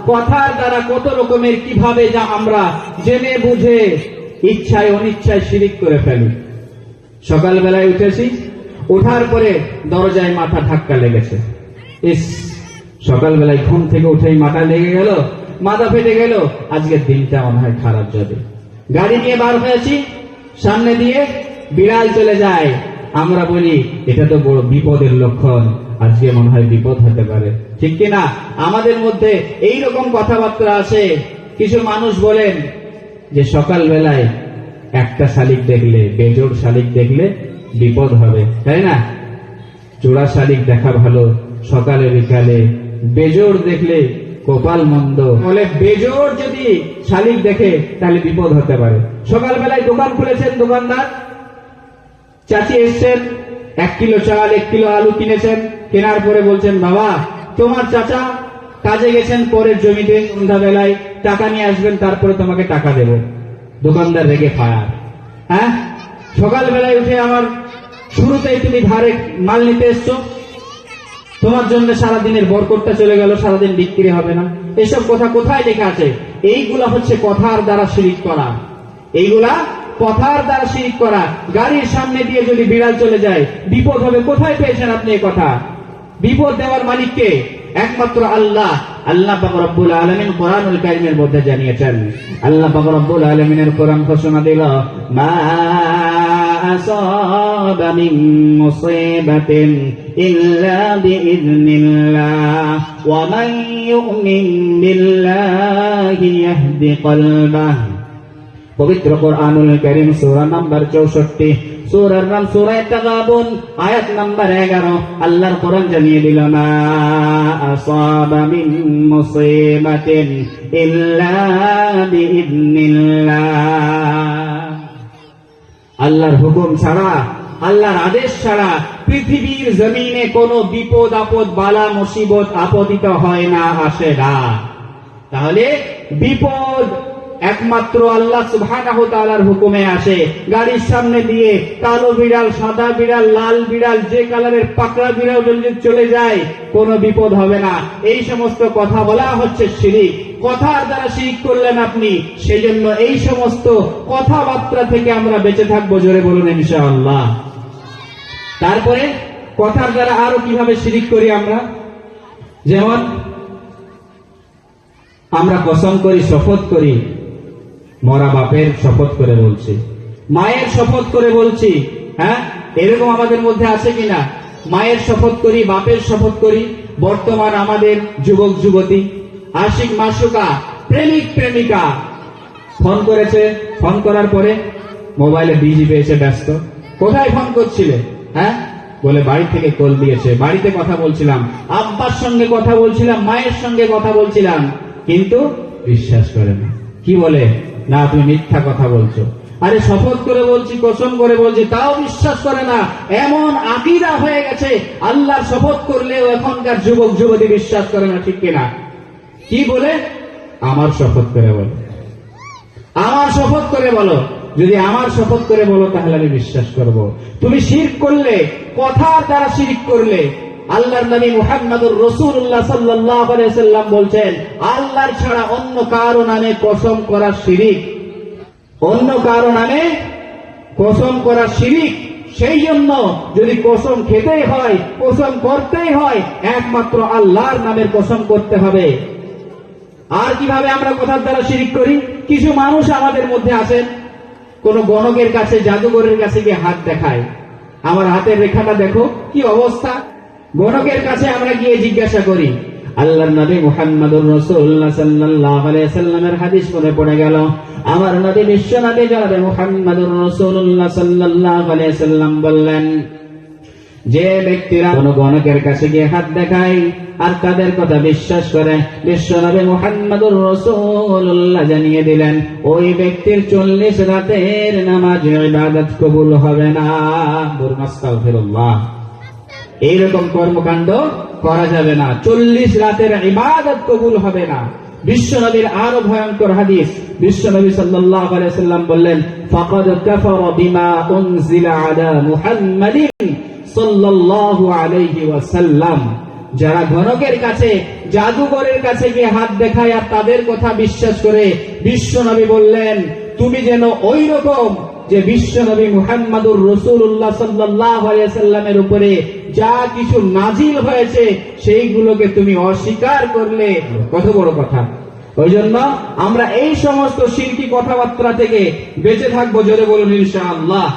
কথার দ্বারা কত রকমের কিভাবে যা আমরা জেনে বুঝে ইচ্ছায় অনিচ্ছায় শিরিক করে ফেলি। সকালবেলায় উঠেছি, ওঠার পরে দরজায় মাথা ধাক্কা লেগেছে, ইস সকালবেলায় ঘুম থেকে উঠেই মাথা লেগে গেল, মাথা ফেটে গেল, আজকের দিনটা মনে হয় খারাপ যাবে। গাড়ি নিয়ে বার হয়েছি, সামনে দিয়ে বিড়াল চলে যায়, আমরা বলি এটা তো বড় বিপদের লক্ষণ, আজকে মনে হয় বিপদ হতে পারে, ঠিক কিনা? আমাদের মধ্যে এই রকম কথাবার্তা আছে। কিছু মানুষ বলেন যে সকালবেলায় একটা শালিক দেখলে, বেজোড় শালিক দেখলে বিপদ হবে, তাই না? জোড়া শালিক দেখা ভালো সকালে বিকালে, বেজোড় দেখলে কপাল মন্দ। বলে বেজোড় যদি শালিক দেখে তাহলে বিপদ হতে পারে। সকালবেলায় দোকান খুলেছেন, দোকানদার চাচি এসছেন, 1 কিলো চাল 1 কিলো আলু কিনেছেন, কেনার পরে বলছেন বাবা তোমার চাচা কাজে গেছেন পরের জমিতে, সন্ধ্যাবেলায় টাকা নিয়ে আসবেন, তারপরে তোমাকে টাকা দেব। দোকানদার রেগে ফায়ার। হ্যাঁ, সকালবেলায় উঠে আমার শুরুতেই তুমি ধারে মাল নিতে এসছো, তোমার জন্য সারাদিনের বরকতটা চলে গেল, সারাদিন বিক্রি হবে না। এসব কথা কোথায় লেখা আছে? এইগুলা হচ্ছে কথার দ্বারা শিরিক করা, এইগুলা কথার দ্বারা শিরিক করা। গাড়ির সামনে দিয়ে যদি বিড়াল চলে যায় বিপদ হবে, কোথায় পেয়েছেন আপনি এই কথা? বিপদ দেওয়ার মালিককে একমাত্র আল্লাহ। আল্লাহ পাক রব্বুল আলামিন কোরআনুল কারীমের মধ্যে জানিয়েছেন, আল্লাহ পাক রব্বুল আলামিনের কোরআন ঘোষণা দিল, মা আসাবা মিন মুসিবাতিন ইল্লা বিইذনিল্লাহ ওয়া মান ইউমিন বিল্লাহি ইয়াহদি কলবাহু। পবিত্র কোরআনুল কারীম সূরা নাম্বার 64, সূরার নাম সূরা তাগাবুন, আয়াত নাম্বার 11। আল্লাহর কোরআন জানিয়ে দিল, মা আসাবা মিন মুসিবাতিন ইল্লা বিইذনিল্লাহ। আল্লাহর হুকুম ছাড়া, আল্লাহর আদেশ ছাড়া পৃথিবীর জমিনে কোনো বিপদ আপদ বালা মুসিবত আপতিত হয় না, আসে না। তাহলে বিপদ একমাত্র আল্লাহ সুবহানাহু ওয়া তাআলার হুকুমে আসে। গাড়ির সামনে দিয়ে কালো বিড়াল, সাদা বিড়াল, লাল বিড়াল, যে কালারের পাকড়া বিড়াল যদি চলে যায় কোনো বিপদ হবে না। এই সমস্ত কথা বলা হচ্ছে শিরিক। কথার দ্বারা শিরিক করলেন আপনি, সেজন্য এই সমস্ত কথাবার্তা থেকে আমরা বেঁচে থাকবো, জোরে বলুন ইনশাআল্লাহ। তারপরে কথার দ্বারা আরো কিভাবে শিরিক করি আমরা? যেমন আমরা কসম করি, শপথ করি, মরা বাপের শপথ করে বলছি, মায়ের শপথ করে বলছি। হ্যাঁ, এরকম আমাদের মধ্যে আছে কিনা? মায়ের শপথ করি, বাপের শপথ করি। বর্তমান আমাদের যুবক যুবতী, আশিক মাসুকা, প্রেমিক প্রেমিকা ফোন করেছে, ফোন করার পরে মোবাইলে বিজি পেয়েছে, ব্যস্ত। কোথায় ফোন করছিলে? হ্যাঁ, বলে বাড়ি থেকে কল দিয়েছে, বাড়িতে কথা বলছিলাম, আব্বার সঙ্গে কথা বলছিলাম, মায়ের সঙ্গে কথা বলছিলাম। কিন্তু বিশ্বাস করে না। কি বলে? না তুমি মিথ্যা কথা বলছো। আরে শপথ করে বলছি, কসম করে বলছি, তাও বিশ্বাস করে না। এমন আকীদা হয়ে গেছে, আল্লাহর শপথ করলেও এখনকার যুবক যুবতী বিশ্বাস করে না, ঠিক কিনা? কি বলে? আমার শপথ করে বলো, আমার শপথ করে বলো। যদি আমার শপথ করে বলো তাহলে আমি বিশ্বাস করব। তুমি শিরক করলে, কথার দ্বারা শিরক করলে। আল্লাহর নবী মুহাম্মদুর রাসূলুল্লাহ সাল্লাল্লাহু আলাইহি ওয়াসাল্লাম বলছেন, আল্লাহর ছাড়া অন্য কারো নামে কসম করা শিরক, অন্য কারো নামে কসম করা শিরক। সেই জন্য যদি কসম খেতেই হয়, কসম করতেই হয়, একমাত্র আল্লাহর নামের কসম করতে হবে। আর কিভাবে আমরা কথার দ্বারা শিরক করি? কিছু মানুষ আমাদের মধ্যে আছেন, কোন গণকের কাছে, জাদুঘরের কাছে গিয়ে হাত দেখায়, আমার হাতের রেখাটা দেখো কি অবস্থা। গণকের কাছে আমরা গিয়ে জিজ্ঞাসা করি। আল্লাহর নবী মুহাম্মদুর রাসূলুল্লাহ সাল্লাল্লাহু আলাইহি ওয়াসাল্লামের হাদিস মনে পড়ে গেল। আমার নবী বিশ্ব নবী জনাব মুহাম্মদুর রাসূলুল্লাহ সাল্লাল্লাহু আলাইহি ওয়াসাল্লাম বললেন, যে ব্যক্তিরা কোন গণকের কাছে গিয়ে হাত দেখায় আর তাদের কথা বিশ্বাস করে, বিশ্ব নবী মুহাম্মদুর রাসূলুল্লাহ জানিয়ে দিলেন, ওই ব্যক্তির 40 রাতের নামাজ ইবাদত কবুল হবে না। আস্তাগফিরুল্লাহ। এইরকম কর্মকাণ্ড করা যাবে না, 40 রাতের ইবাদত কবুল হবে না। বিশ্বনবীর আরো ভয়ঙ্কর হাদিস, বিশ্বনবী সাল্লাল্লাহু আলাইহি ওয়াসাল্লাম বললেন, ফাকাদ কাফারা বিমা উনজিলা আলা মুহাম্মাদিন সাল্লাল্লাহু আলাইহি ওয়াসাল্লাম। যারা গণকের কাছে জাদুঘরের কাছে গিয়ে হাত দেখায় আর তাদের কথা বিশ্বাস করে, বিশ্বনবী বললেন তুমি যেন ওই রকম যে বিশ্বনবী মুহাম্মদুর রাসূলুল্লাহ সাল্লাল্লাহু আলাইহি সাল্লামের উপরে যা কিছু নাজিল হয়েছে সেইগুলোকে তুমি অস্বীকার করলে। কত বড় কথা! ওই জন্য আমরা এই সমস্ত শিরকি কথাবার্তা থেকে বেঁচে থাকবো। জোরে বলুন ইনশাআল্লাহ।